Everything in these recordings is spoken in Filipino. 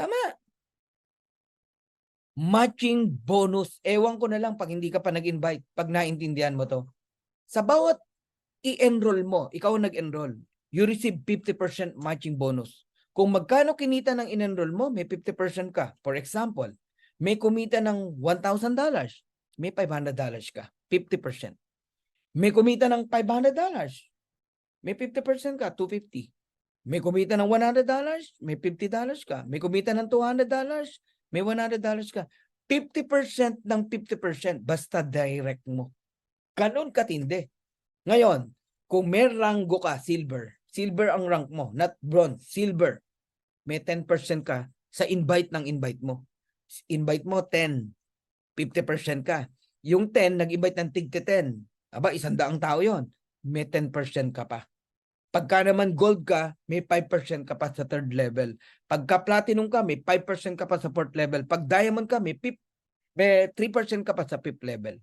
Tama. Matching bonus. Ewan ko na lang pag hindi ka pa nag-invite, pag naintindihan mo to. Sa bawat i-enroll mo, ikaw nag-enroll, you receive 50% matching bonus. Kung magkano kinita ng in-enroll mo, may 50% ka. For example, may kumita ng $1,000, may $500 ka. 50%. May kumita ng $500, may 50% ka, $250. May kumita ng $100, may $50 ka. May kumita ng $200, may $100 ka. 50% ng 50% basta direct mo. Ganon katindi. Ngayon, kung may ranggo ka, silver ang rank mo, not bronze, silver, may 10% ka sa invite ng invite mo. Invite mo 10, 50% ka. Yung 10, nag-invite ng tig 10. Aba, 100 tao yon, may 10% ka pa. Pagka naman gold ka, may 5% ka pa sa third level. Pagka platinum ka, may 5% ka pa sa fourth level. Pag diamond ka, may 3% ka pa sa fifth level.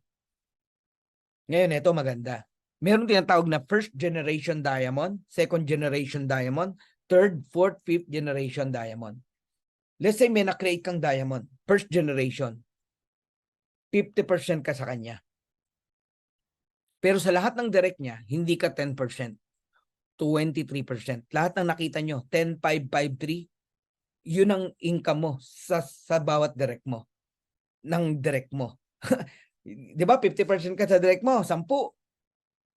Ngayon, ito maganda. Meron tinatawag na first generation diamond, second generation diamond, third, fourth, fifth generation diamond. Let's say may na-create kang diamond, first generation. 50% ka sa kanya. Pero sa lahat ng direct niya, hindi ka 10%. 23%. Lahat ng nakita nyo, 10,553, yun ang income mo sa bawat direct mo. Ng direct mo. Di ba, 50% ka sa direct mo, 10.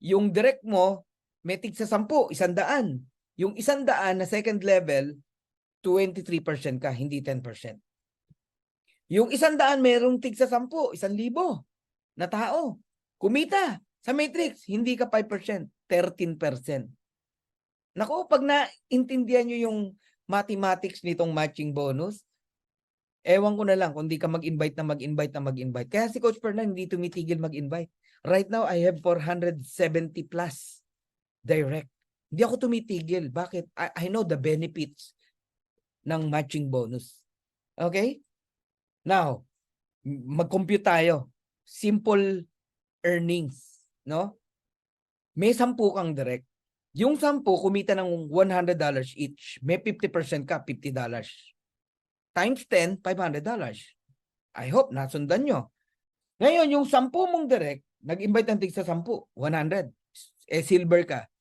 Yung direct mo, may tig sa 10, 100. Yung 100 na second level, 23% ka, hindi 10%. Yung 100, merong tig sa 10, 1,000 na tao. Kumita sa matrix, hindi ka 5%, 13%. Naku, pag naintindihan nyo yung mathematics nitong matching bonus, ewan ko na lang kung di ka mag-invite. Kaya si Coach Fernand hindi tumitigil mag-invite. Right now, I have 470 plus direct. Hindi ako tumitigil. Bakit? I know the benefits ng matching bonus. Okay? Now, mag-compute tayo. Simple earnings. No? May 10 kang direct. Yung 10, kumita ng $100 each. May 50% ka, $50. Times 10, $500. I hope nasundan nyo. Ngayon, yung 10 mong direct, nag-invite ng tig sa 10, 100. Silver ka.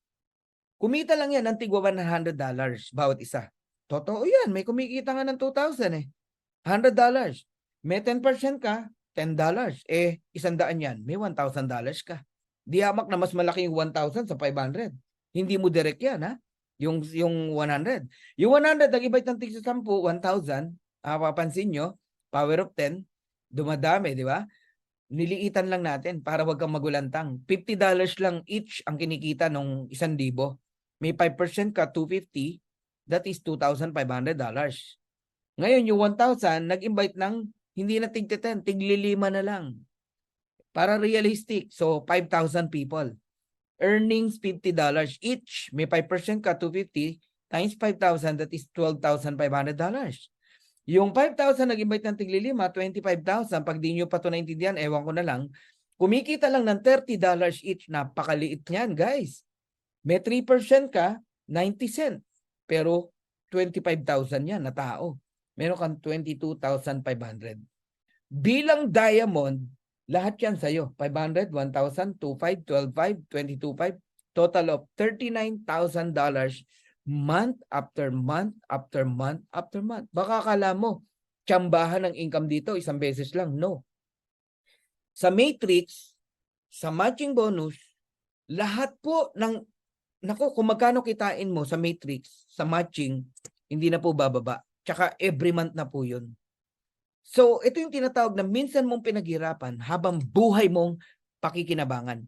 Kumita lang yan ng tigwa $100 bawat isa. Totoo yan, may kumikita nga ng 2,000 eh. $100. May 10% ka, $10. 100 yan, may $1,000 ka. Di hamak na mas malaki yung 1,000 sa 500. Hindi mo direct yan, ha? Yung 100. Yung 100, nag-invite ng tig sa 10, 1,000. Papansin nyo, power of 10, dumadami, di ba? Niliitan lang natin para wag kang magulantang. $50 lang each ang kinikita nung 1,000. May 5% ka, 250. That is $2,500. Ngayon, yung 1,000, nag-invite ng hindi na tig 10, tig 5 na lang. Para realistic. So, 5,000 people. Earnings $50 each. May 5% ka, 250 times 5,000, that is $12,500. Yung 5,000 nag-invite ng tig 5, 25,000. Pag di nyo pa ito naintindihan, ewan ko na lang. Kumikita lang ng $30 each. Napakaliit niyan, guys. May 3% ka, 90 cents. Pero 25,000 yan na tao. Meron kang 22,500. Bilang diamond, lahat yan sa'yo. 500, 1,000, 2,500, 12,500, 22,500. Total of $39,000 month after month after month after month. Baka akala mo, tsambahan ng income dito, isang beses lang. No. Sa matrix, sa matching bonus, lahat po ng, naku, kung magkano kitain mo sa matrix, sa matching, hindi na po bababa. Tsaka every month na po yun. So, ito yung tinatawag na minsan mong pinaghirapan habang buhay mong pakikinabangan.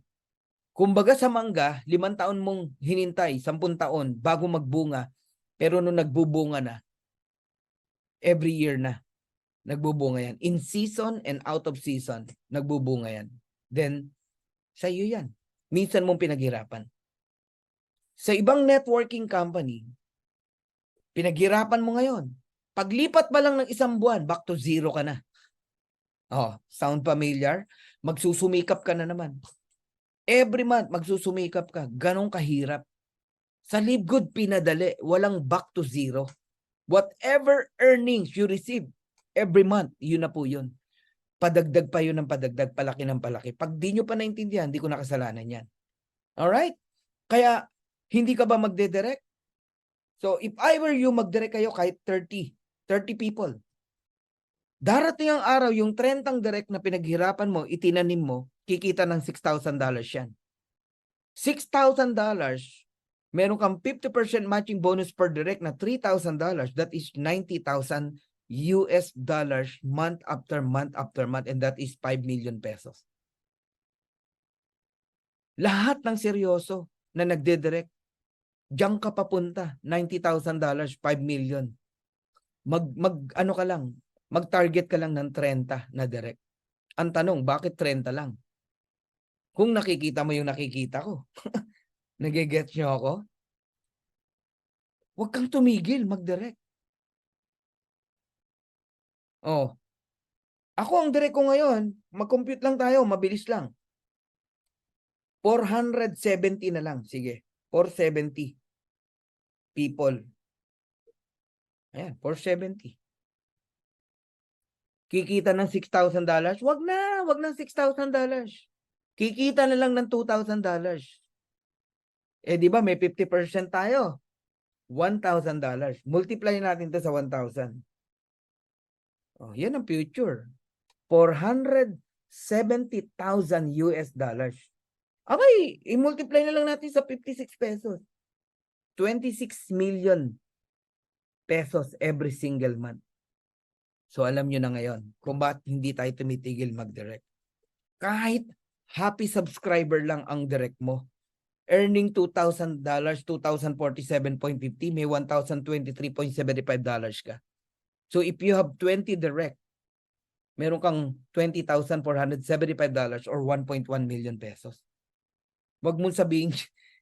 Kumbaga sa mangga, 5 taon mong hinintay, 10 taon bago magbunga. Pero nung nagbubunga na, every year na, nagbubunga yan. In season and out of season, nagbubunga yan. Then, sa iyo yan. Minsan mong pinaghirapan. Sa ibang networking company, pinaghirapan mo ngayon. Paglipat pa lang ng 1 buwan, back to zero ka na. Oh, sound familiar? Magsusumikap ka na naman. Every month, magsusumikap ka. Ganong kahirap. Sa Live Good, pinadali. Walang back to zero. Whatever earnings you receive every month, yun na po yun. Padagdag pa yun ng padagdag, palaki ng palaki. Pag di nyo pa naintindihan, di ko nakasalanan yan. Alright? Kaya, hindi ka ba magdedirect? So, if I were you, magdirect kayo kahit 30 people. Darating ang araw, yung 30 direct na pinaghirapan mo, itinanim mo, kikita ng $6,000 yan. $6,000, meron kang 50% matching bonus per direct na $3,000. That is $90,000 month after month after month, and that is 5 million pesos. Lahat ng seryoso na nagdedirect, diyan ka papunta, $90,000, 5 million. Ano ka lang, mag-target ka lang ng 30 na direct. Ang tanong, bakit 30 lang? Kung nakikita mo yung nakikita ko, nagigets nyo ako? Huwag kang tumigil, mag-direct. Oh. Ako ang direct ko ngayon, mag-compute lang tayo, mabilis lang. 470 na lang, sige. 470 people. Ayan, 470. Kikita ng $6,000? Wag ng $6,000. Kikita na lang ng $2,000. Eh di ba may 50% tayo? $1,000. Multiply natin to sa 1,000. Oh, yan ang future. $470,000. Okay, i-multiply na lang natin sa 56 pesos. 26 million pesos every single month. So alam nyo na ngayon kung bakit hindi tayo tumitigil mag-direct. Kahit happy subscriber lang ang direct mo, earning $2,000, 2,047.50, may $1,023.75 ka. So if you have 20 direct, meron kang $20,475 or 1.1 million pesos. Wag mong sabihin,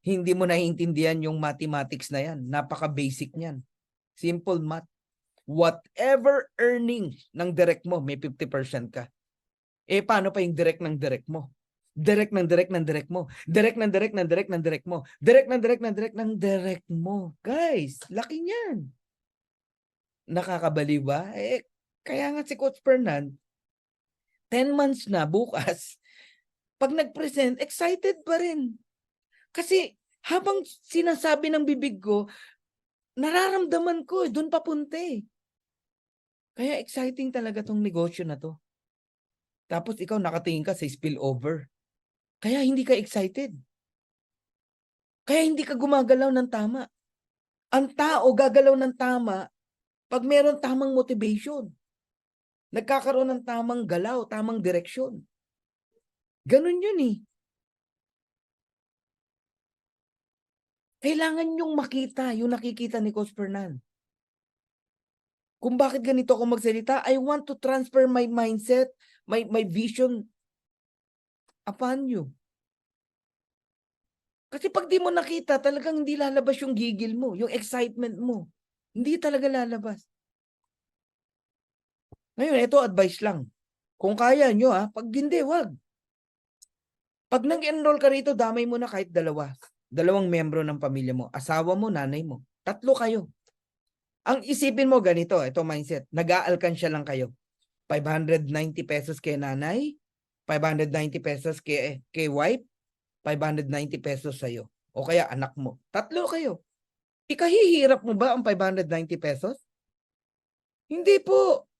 hindi mo naiintindihan yung mathematics na yan. Napaka-basic niyan. Simple math. Whatever earnings ng direct mo, may 50% ka. Eh, paano pa yung direct ng direct mo? Direct ng direct ng direct mo. Direct ng direct ng direct ng direct mo. Direct ng direct ng direct ng direct mo. Guys, laki niyan. Nakakabaliw ba? Eh, kaya nga si Coach Fernan, 10 months na bukas, pag nag-present, excited pa rin. Kasi habang sinasabi ng bibig ko, nararamdaman ko, doon papunta eh. Kaya exciting talaga tong negosyo na to. Tapos ikaw nakatingin ka sa spillover. Kaya hindi ka excited. Kaya hindi ka gumagalaw ng tama. Ang tao gagalaw ng tama pag meron tamang motivation. Nagkakaroon ng tamang galaw, tamang direksyon. Ganun yun eh. Kailangan yung makita, yung nakikita ni Coach Fernan. Kung bakit ganito ako magsalita, I want to transfer my mindset, my vision upon you. Kasi pag di mo nakita, talagang hindi lalabas yung gigil mo, yung excitement mo. Hindi talaga lalabas. Ngayon, ito advice lang. Kung kaya nyo pag hindi, wag. Pag nag-enroll ka rito, damay mo na kahit dalawa. Dalawang membro ng pamilya mo. Asawa mo, nanay mo. 3 kayo. Ang isipin mo ganito, ito mindset. Nag-aalkansya lang kayo. 590 pesos kay nanay, 590 pesos kay wife, 590 pesos sa'yo. O kaya anak mo. 3 kayo. Ikahihirap mo ba ang 590 pesos? Hindi po.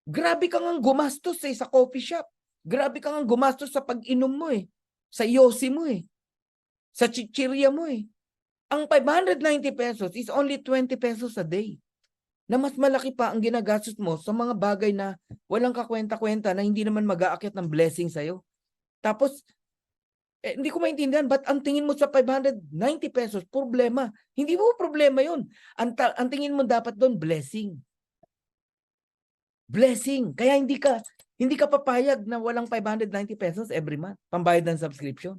Grabe ka ngang gumastos sa coffee shop. Grabe ka ngang gumastos sa pag-inom mo sa yosi mo sa chichirya mo Ang 590 pesos is only 20 pesos a day. Na mas malaki pa ang ginagastos mo sa mga bagay na walang kakwenta-kwenta na hindi naman mag-aakyat ng blessing sa'yo. Tapos, hindi ko maintindihan, ba't ang tingin mo sa 590 pesos, problema? Hindi mo problema yun. Ang tingin mo dapat doon, blessing. Blessing. Kaya hindi ka papayag na walang 590 pesos every month, pambayad ng subscription.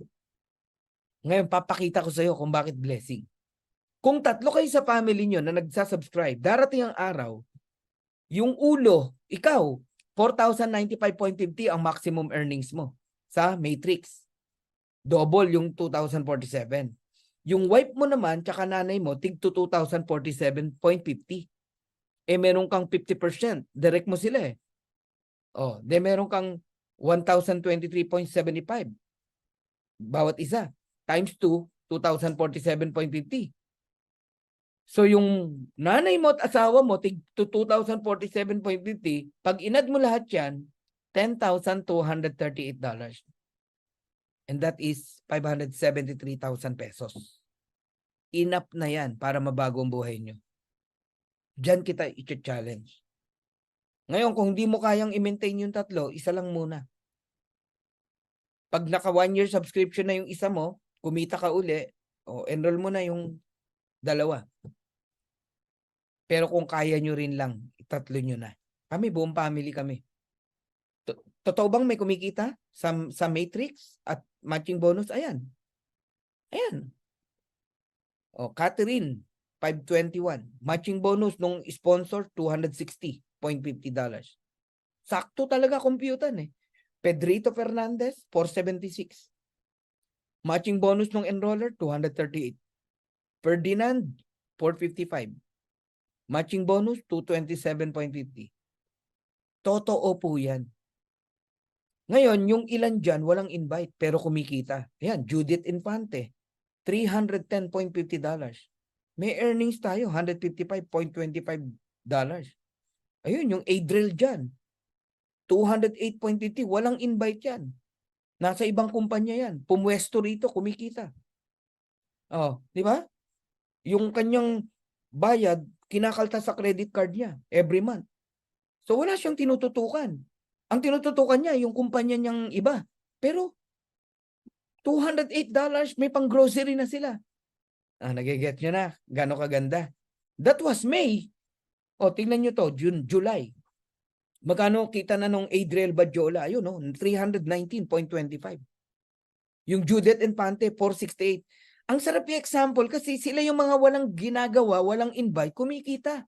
Ngayon, papakita ko sa iyo kung bakit blessing. Kung 3 kayo sa family nyo na nagsasubscribe, darating ang araw, yung ulo, ikaw, 4,095.50 ang maximum earnings mo sa Matrix. Double yung 2,047. Yung wife mo naman, tsaka nanay mo, tig to 2,047.50. Eh meron kang 50%, direct mo sila eh. Oh, de meron kang 1,023.75 bawat isa. Times 2, 2,047.50. So yung nanay mo at asawa mo, tig to 2,047.50, pag inad mo lahat yan, $10,238. And that is 573,000 pesos. Enough na yan para mabago ang buhay nyo. Diyan kita i-challenge. Ngayon, kung hindi mo kayang i-maintain yung tatlo, isa lang muna. Pag naka 1-year subscription na yung isa mo, kumita ka uli, o enroll mo na yung dalawa. Pero kung kaya nyo rin lang, itatlo nyo na. Kami, buong family kami. Totoo bang may kumikita sa Matrix at matching bonus? Ayan. Ayan. O, Catherine, 521. Matching bonus nung sponsor, $260.50. Sakto talaga computan eh. Pedrito Fernandez, 476. Matching bonus nung enroller, 238. Ferdinand, 455. Matching bonus, 227.50. Totoo po yan. Ngayon, yung ilan dyan, walang invite, pero kumikita. Ayan, Judith Infante, $310.50. May earnings tayo, $155.25. Ayun, yung Adriel dyan, 208.50. Walang invite yan. Nasa ibang kumpanya yan. Pumwesto rito, kumikita. Oh, di ba? Yung kanyang bayad, kinakalta sa credit card niya every month. So wala siyang tinututukan. Ang tinututukan niya, yung kumpanya niyang iba. Pero, $208, may pang grocery na sila. Nagiget nyo na. Gano'ng kaganda. That was May. O, tingnan nyo to, June, July. Magkano kita na nung Adriel Badjola? Ayun, no? 319.25. Yung Judith Infante, 468. Ang sarap yung example kasi sila yung mga walang ginagawa, walang invite, kumikita.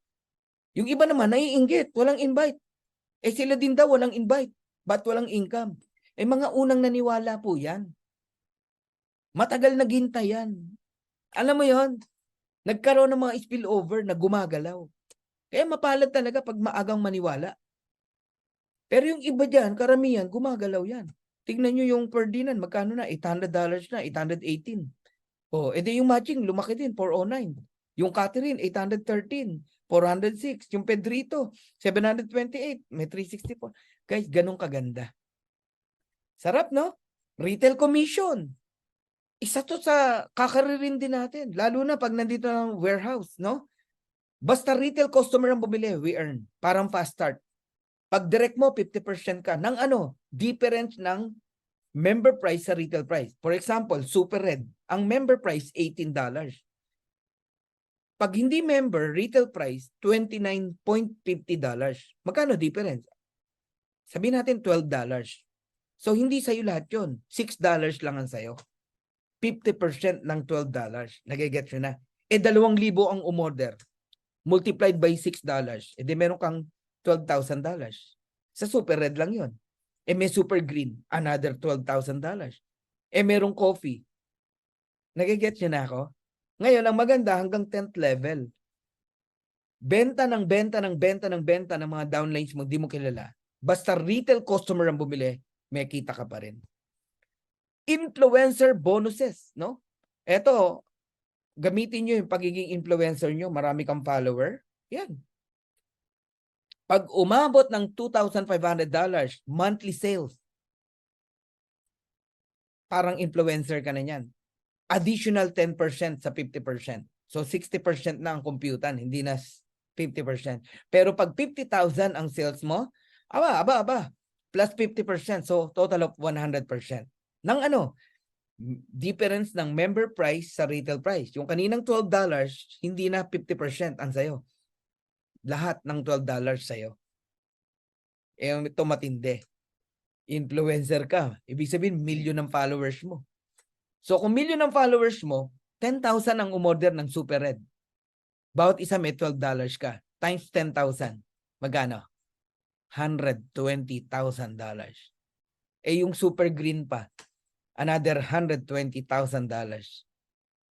Yung iba naman, naiinggit, walang invite. Eh sila din daw walang invite, but walang income. Eh mga unang naniwala po yan. Matagal naghintay yan. Alam mo yon, nagkaroon ng mga spillover na gumagalaw. Kaya mapalad talaga pag maagang maniwala. Pero yung iba dyan, karamihan, gumagalaw yan. Tignan nyo yung Ferdinand, magkano na? $800 na, 818. Oh, edi yung matching, lumaki din, 409. Yung Catherine, 813. 406. Yung Pedrito, 728. May 364. Guys, ganun kaganda. Sarap, no? Retail commission. Isa to sa kakaririn din natin. Lalo na pag nandito ng warehouse, no? Basta retail customer ang bumili, we earn. Parang fast start. Pag direct mo, 50% ka ng ano? Difference ng member price sa retail price. For example, Super Red. Ang member price, $18. Pag hindi member, retail price, $29.50. Magkano difference? Sabihin natin $12. So, hindi sa'yo lahat yun. $6 lang ang sa'yo. 50% ng $12. Nagigets nyo na. Eh, 2,000 ang umorder. Multiplied by $6. Eh, di meron kang $12,000. Sa Super Red lang yun. Eh, may Super Green. Another $12,000. Eh, merong coffee. Nagigets nyo na ako? Ngayon, ang maganda hanggang 10th level. Benta ng benta ng benta ng benta ng mga downlines mo, di mo kilala. Basta retail customer ang bumili, may kita ka pa rin. Influencer bonuses, no? Eto, gamitin nyo yung pagiging influencer nyo, marami kang follower. Yan. Pag umabot ng $2,500 monthly sales, parang influencer ka na yan. Additional 10% sa 50%. So 60% na ang computan, hindi na 50%. Pero pag 50,000 ang sales mo, aba, plus 50%. So total of 100%. Ng ano? Difference ng member price sa retail price. Yung kaninang $12, hindi na 50% ang sayo. Lahat ng $12 sayo. Eh, ito matindi. Influencer ka. Ibig sabihin, million ng followers mo. So kung million ng followers mo, 10,000 ang umorder ng Super Red. Bawat isa may $12 ka. Times 10,000. Magkano? $120,000. Eh yung Super Green pa, another $120,000.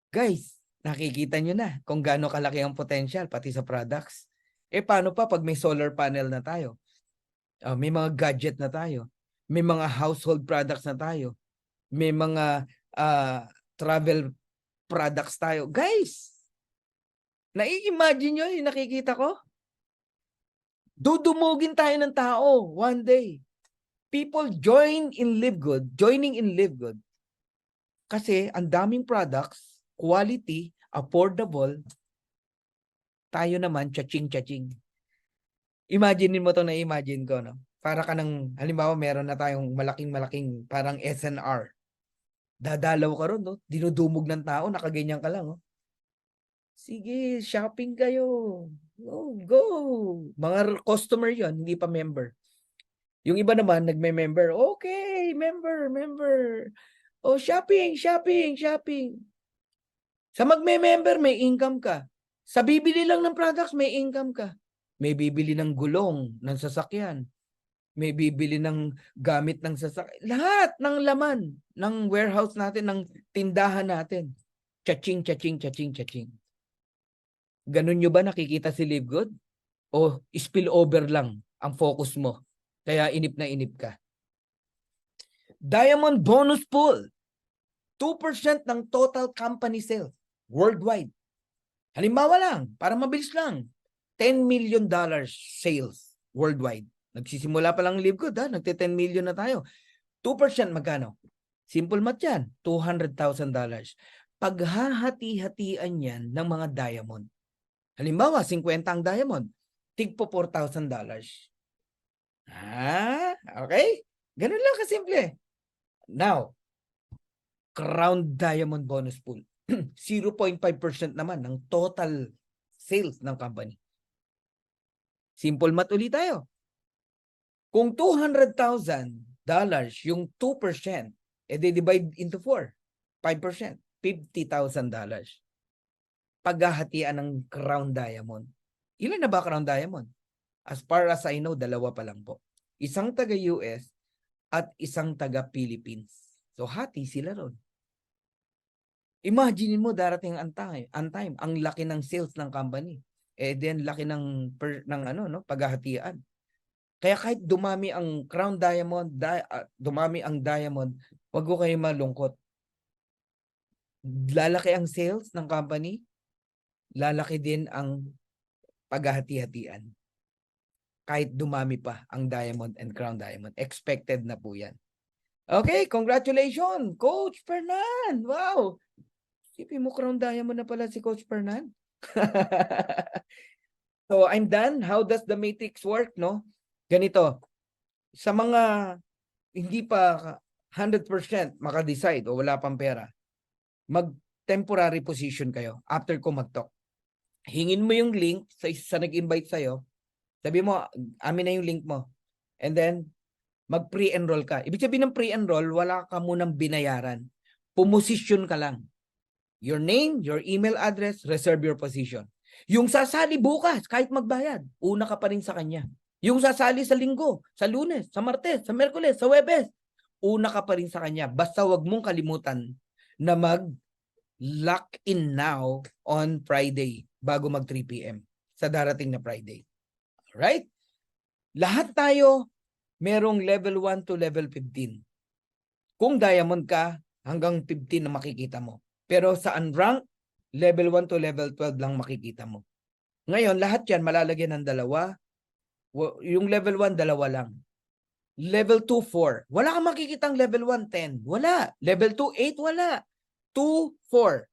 Guys, nakikita nyo na kung gaano kalaki ang potential pati sa products. Paano pa pag may solar panel na tayo? May mga gadget na tayo. May mga household products na tayo. May mga travel products tayo. Guys, nai-imagine nyo yung nakikita ko? Dudumugin tayo ng tao one day. People joining in Live Good. Kasi ang daming products, quality, affordable, tayo naman, chaching. Imagine mo to na imagine ko, no? Para ka ng, halimbawa, meron na tayong malaking parang SNR. Dadalaw ka ron, no? Dinudumog ng tao, nakaganyan ka lang, no? Sige, shopping kayo. Go. Mga customer yon, hindi pa member. Yung iba naman, nagme-member. Okay, member. Shopping. Sa magme-member, may income ka. Sa bibili lang ng products, may income ka. May bibili ng gulong ng sasakyan. May bibili ng gamit ng sasakyan. Lahat ng laman ng warehouse natin, ng tindahan natin. Chaching. Ganun nyo ba nakikita si Live Good? O spillover lang ang focus mo? Kaya inip na inip ka. Diamond bonus pool. 2% ng total company sales worldwide. Halimbawa lang, para mabilis lang. $10 million sales worldwide. Nagsisimula pa lang Live Good, nagte-10 million na tayo. 2% magkano? Simple math yan, $200,000. Paghahati-hatian yan ng mga diamond. Halimbawa, 50 ang diamond. Tigpo $4,000. Okay? Ganun lang kasimple. Now, crown diamond bonus pool. 0.5% naman ng total sales ng company. Simple math ulit tayo. Kung $200,000 yung 2%, divide into 4. 5%. $50,000. Paghahatian ng crown diamond. Ilan na ba crown diamond? As far as I know, 2 pa lang po. Isang taga-US at isang taga-Philippines. So, hati sila ron. Imagine mo darating ang time, ang laki ng sales ng company. Then laki ng paghahatian. Kaya kahit dumami ang crown diamond, dumami ang diamond, wag ko kayo malungkot. Lalaki ang sales ng company, lalaki din ang paghahati-hatian. Kahit dumami pa ang diamond and crown diamond. Expected na po yan. Okay, congratulations, Coach Fernan. Wow! Sipin mo, crown diamond na pala si Coach Fernan. So, I'm done. How does the matrix work, no? Ganito. Sa mga hindi pa 100% makadecide o wala pang pera, mag-temporary position kayo after ko mag-talk. Hingin mo yung link sa nag-invite sa'yo. Sabi mo, amin na yung link mo. And then, mag-pre-enroll ka. Ibig sabihin ng pre-enroll, wala ka munang binayaran. Pumosisyon ka lang. Your name, your email address, reserve your position. Yung sasali bukas, kahit magbayad, una ka pa rin sa kanya. Yung sasali sa linggo, sa Lunes, sa Martes, sa Miyerkules, sa Huwebes, una ka pa rin sa kanya. Basta wag mong kalimutan na mag-lock in now on Friday bago mag 3 p.m. sa darating na Friday. Alright? Lahat tayo merong level 1 to level 15. Kung diamond ka, hanggang 15 na makikita mo. Pero sa unrank, level 1 to level 12 lang makikita mo. Ngayon, lahat yan malalagyan ng 2. Yung level 1, 2 lang. Level 2, 4. Wala kang makikitang level 1, 10. Wala. Level 2, 8, wala. 2, 4.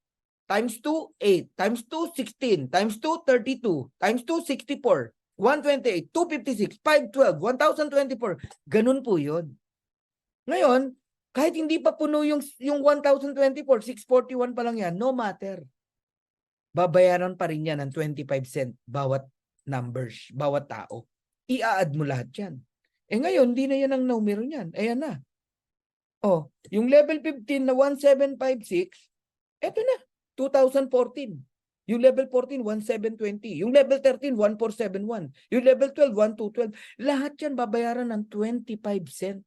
Times 2, 8. Times 2, 16. Times 2, 32. Times 2, 64. 128. 256. 512. 1024. Ganun po yun. Ngayon, kahit hindi pa puno yung 1024, 641 pa lang yan, no matter. Babayaran pa rin yan ng 25 cent bawat numbers, bawat tao. I-add mo lahat yan. Ngayon, hindi na yan ang numero niyan. Ayan na. Yung level 15 na 1756, eto na, 2014. Yung level 14, 1720. Yung level 13, 1471. Yung level 12, 1212. Lahat yan babayaran ng 25 cent.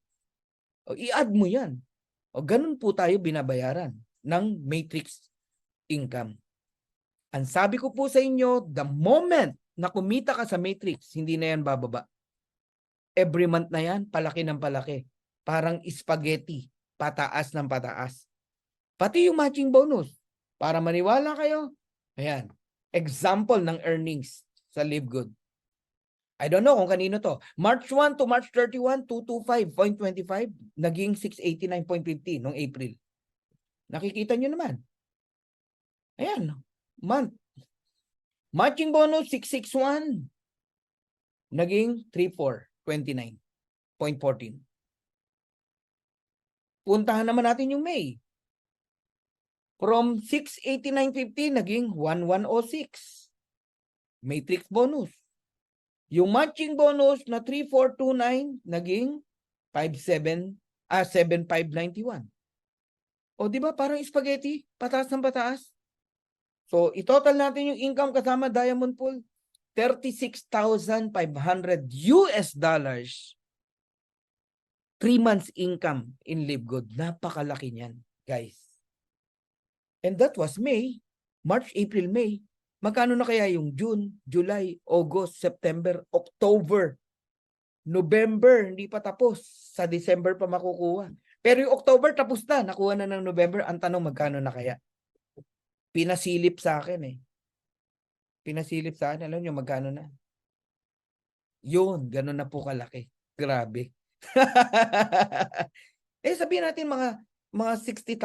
I-add mo yan. Ganun po tayo binabayaran ng matrix income. Ang sabi ko po sa inyo, the moment na kumita ka sa matrix, hindi na yan bababa. Every month na yan, palaki ng palaki. Parang spaghetti, pataas ng pataas. Pati yung matching bonus. Para maniwala kayo, ayan, example ng earnings sa Live Good. I don't know kung kanino to. March 1 to March 31, 225.25, naging 689.50 noong April. Nakikita nyo naman. Ayan, month. Matching bonus, 661, naging 3429.14. Puntahan naman natin yung May. From 689.50, naging 1106. Matrix bonus. Yung matching bonus na 3429 naging 7591. O di ba parang spaghetti, pataas ng pataas. So itotal natin yung income kasama Diamond Pool, $36,500 US. 3 months income in Live Good. Napakalaki niyan, guys. And that was May, March, April, May. Magkano na kaya yung June, July, August, September, October, November, hindi pa tapos. Sa December pa makukuha. Pero yung October tapos na, nakuha na ng November. Ang tanong, magkano na kaya? Pinasilip sa akin eh. Pinasilip sa akin, alam nyo magkano na? Yun, ganun na po kalaki. Grabe. Eh sabihin natin mga $60,000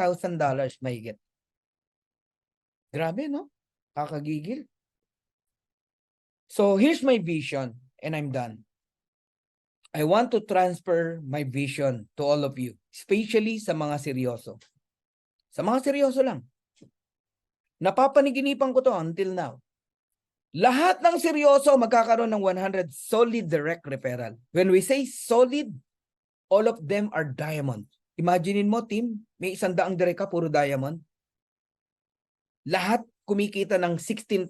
mahigit. Grabe, no? Kakagigil. So, here's my vision and I'm done. I want to transfer my vision to all of you, especially sa mga seryoso. Sa mga seryoso lang. Napapaniginipan ko to until now. Lahat ng seryoso magkakaroon ng 100 solid direct referral. When we say solid, all of them are diamond. Imaginein mo, team, may 100 direct ka, puro diamond. Lahat kumikita ng $16,000.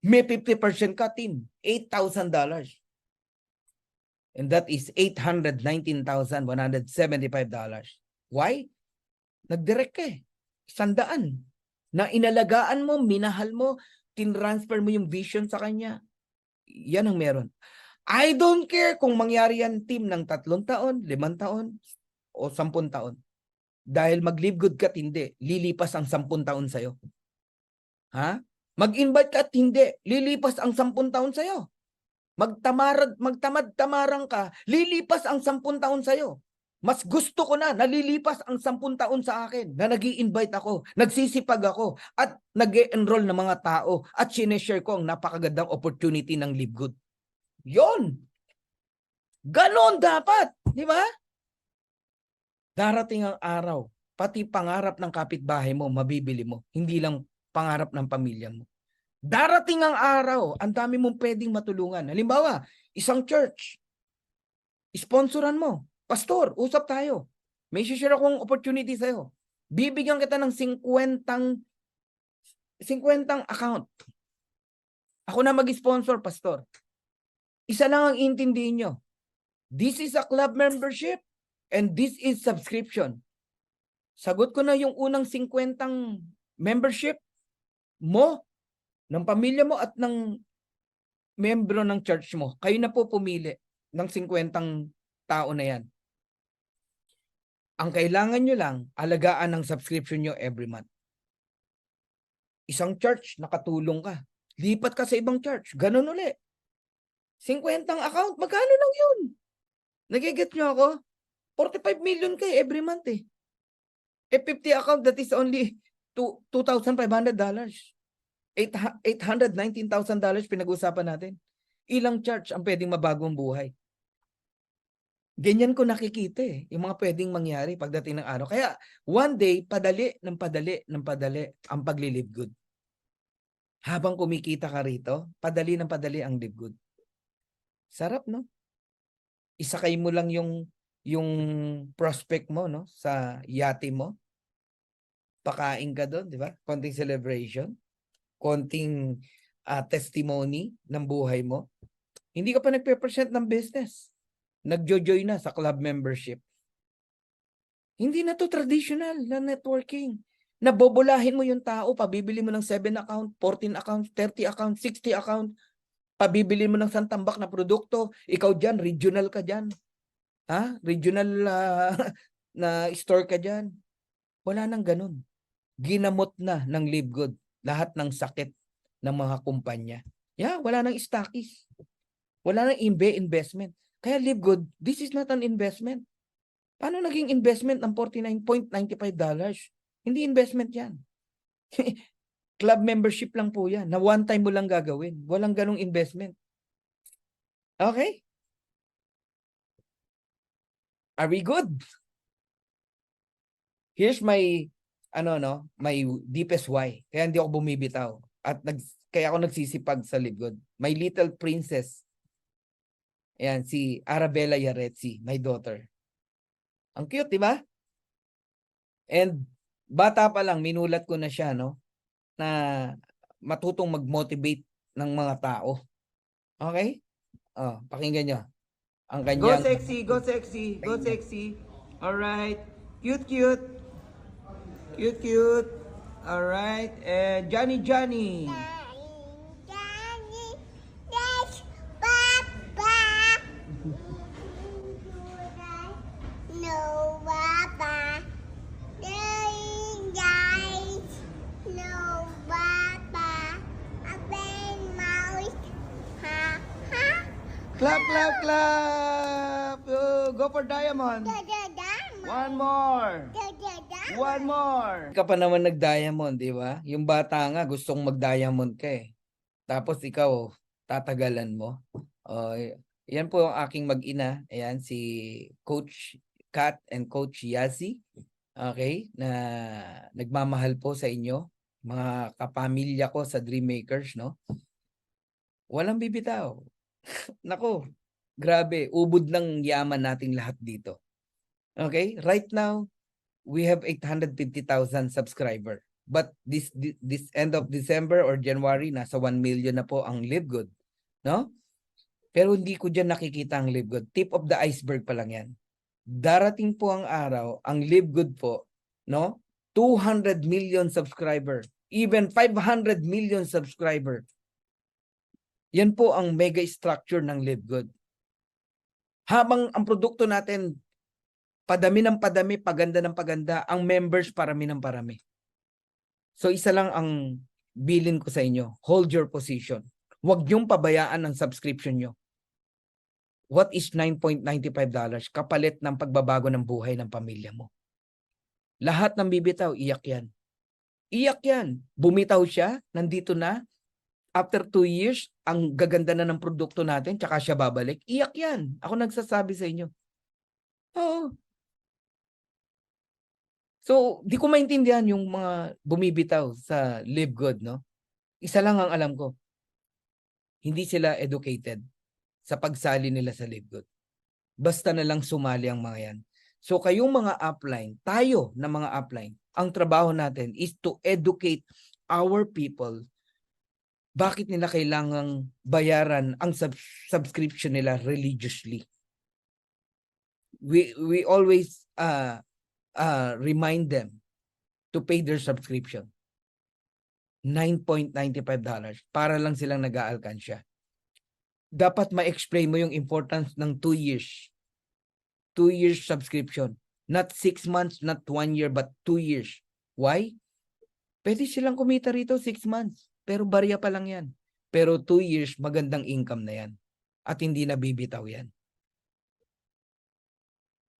May 50% ka, team, $8,000. And that is $819,175. Why? Nag-direct ka eh. 100. Na inalagaan mo, minahal mo, tinransfer mo yung vision sa kanya. Yan ang meron. I don't care kung mangyari yan, team, ng 3 taon, 5 taon, o 10 taon. Dahil mag-live good ka at hindi, lilipas ang 10 taon sa'yo. Ha? Mag-invite ka at hindi, lilipas ang 10 taon sa'yo. Magtamad-tamarang ka, lilipas ang 10 taon sa'yo. Mas gusto ko na nalilipas ang 10 taon sa akin na nag-i-invite ako, nagsisipag ako, at nag-e-enroll ng mga tao at sineshare ko ang napakagandang opportunity ng Live Good. Yon! Ganon dapat! Di ba? Darating ang araw, pati pangarap ng kapitbahay mo, mabibili mo. Hindi lang pangarap ng pamilya mo. Darating ang araw, ang dami mong pwedeng matulungan. Halimbawa, isang church, sponsoran mo. Pastor, usap tayo. May share akong opportunity sa'yo. Bibigyan kita ng 50 account. Ako na mag-sponsor, pastor. Isa lang ang intindihin nyo. This is a club membership and this is subscription. Sagot ko na yung unang 50 membership mo, ng pamilya mo at ng membro ng church mo. Kayo na po pumili ng 50 tao na yan. Ang kailangan nyo lang, alagaan ng subscription nyo every month. Isang church, nakatulong ka. Lipat ka sa ibang church. Ganun uli. 50 account, magkano lang yun? Nagiget nyo ako? 45 million kayo every month eh. 50 account, that is only $2,500. $819,000 pinag-usapan natin. Ilang church ang pwedeng mabagong buhay? Ganyan ko nakikita eh, yung mga pwedeng mangyari pagdating ng araw. Kaya one day, padali ng padali ang pagli-live good. Habang kumikita ka rito, padali ng padali ang live good. Sarap, no? Isakay mo lang yung prospect mo, no, sa yate mo. Pakain ka doon, di ba? Konting celebration, konting testimony ng buhay mo. Hindi ka pa nagpe-present ng business. Nagjo-join na sa club membership. Hindi na to traditional na networking. Nabobolahin mo yung tao, pabibili mo ng 7 account, 14 account, 30 account, 60 account, pabibili mo ng santambak na produkto, ikaw dyan, regional ka dyan. Ha? Regional na store ka dyan. Wala nang ganun. Ginamot na ng Live Good lahat ng sakit ng mga kumpanya. Yeah, wala nang stockies. Wala nang investment. Kaya Live Good, this is not an investment. Paano naging investment ng $49.95? Hindi investment yan. Club membership lang po yan. Na one time mo lang gagawin. Walang ganong investment. Okay? Are we good? Here's my my deepest why. Kaya hindi ako bumibitaw. At kaya ako nagsisipag sa Live Good. My little princess. Ayan, si Arabella Yaretsi, my daughter. Ang cute, di ba? And bata pa lang, minulat ko na siya, no? Na matutong mag-motivate ng mga tao. Okay? Oh, pakinggan nyo. Ang Go kanyang... sexy, go sexy, go sexy. Alright. Cute, cute. Cute, cute. Alright. And Johnny, Johnny. Daddy, that's Papa. No, Papa. Guys, no, Papa. Open mouth. Ha, ha. Clap, clap, clap. Oh, go for diamond. One more. One more. Ka pa naman nag-diamond, di ba? Yung bata nga gustong mag-diamond ka eh. Tapos ikaw, tatagalan mo. Yan po ang aking mag-ina. Ayan, si Coach Kat and Coach Yazi. Okay? Na nagmamahal po sa inyo. Mga kapamilya ko sa Dream Makers, no? Walang bibitaw. Nako, grabe. Ubod ng yaman nating lahat dito. Okay? Right now, we have 850,000 subscriber. But this end of December or January, nasa 1 million na po ang Live Good. No? Pero hindi ko dyan nakikita ang Live Good. Tip of the iceberg pa lang yan. Darating po ang araw, ang Live Good po, no? 200 million subscriber. Even 500 million subscriber. Yan po ang mega structure ng Live Good. Habang ang produkto natin padami ng padami, paganda ng paganda, ang members parami ng parami. So isa lang ang bilin ko sa inyo, hold your position. Huwag niyong pabayaan ang subscription nyo. What is $9.95 kapalit ng pagbabago ng buhay ng pamilya mo? Lahat ng bibitaw, iyak yan. Iyak yan. Bumitaw siya, nandito na. After 2 years, ang gaganda na ng produkto natin, tsaka siya babalik. Iyak yan. Ako nagsasabi sa inyo. Oo. So, di ko maintindihan yung mga bumibitaw sa Live Good, no? Isa lang ang alam ko. Hindi sila educated sa pagsali nila sa Live Good. Basta na lang sumali ang mga yan. So, kayong mga upline, tayo na mga upline, ang trabaho natin is to educate our people. Bakit nila kailangang bayaran ang subscription nila religiously? We always remind them to pay their subscription. $9.95 para lang silang nag-aalkansya. Dapat ma-explain mo yung importance ng 2 years. 2 years subscription. Not 6 months, not 1 year, but 2 years. Why? Pwede silang kumita rito 6 months. Pero barya pa lang yan. Pero 2 years, magandang income na yan. At hindi na bibitaw yan.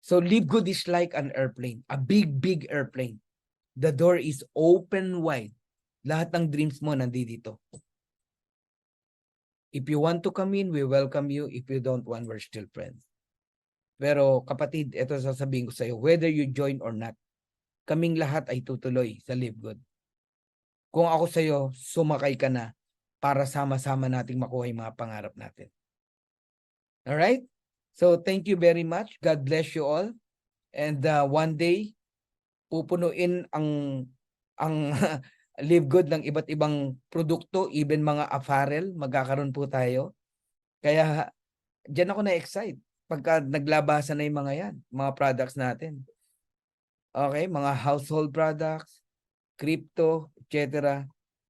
So Live Good is like an airplane. A big, big airplane. The door is open wide. Lahat ng dreams mo nandito. If you want to come in, we welcome you. If you don't want, we're still friends. Pero kapatid, ito sasabihin ko sa iyo, whether you join or not, kaming lahat ay tutuloy sa Live Good. Kung ako sa iyo, sumakay ka na para sama-sama nating makuha yung mga pangarap natin. Alright? So thank you very much. God bless you all. And one day, pupunuin ang Live Good ng iba't ibang produkto, even mga apparel, magkakaroon po tayo. Kaya diyan ako na-excite pagka naglabasan na yung mga yan, mga products natin. Okay, mga household products, crypto, etc.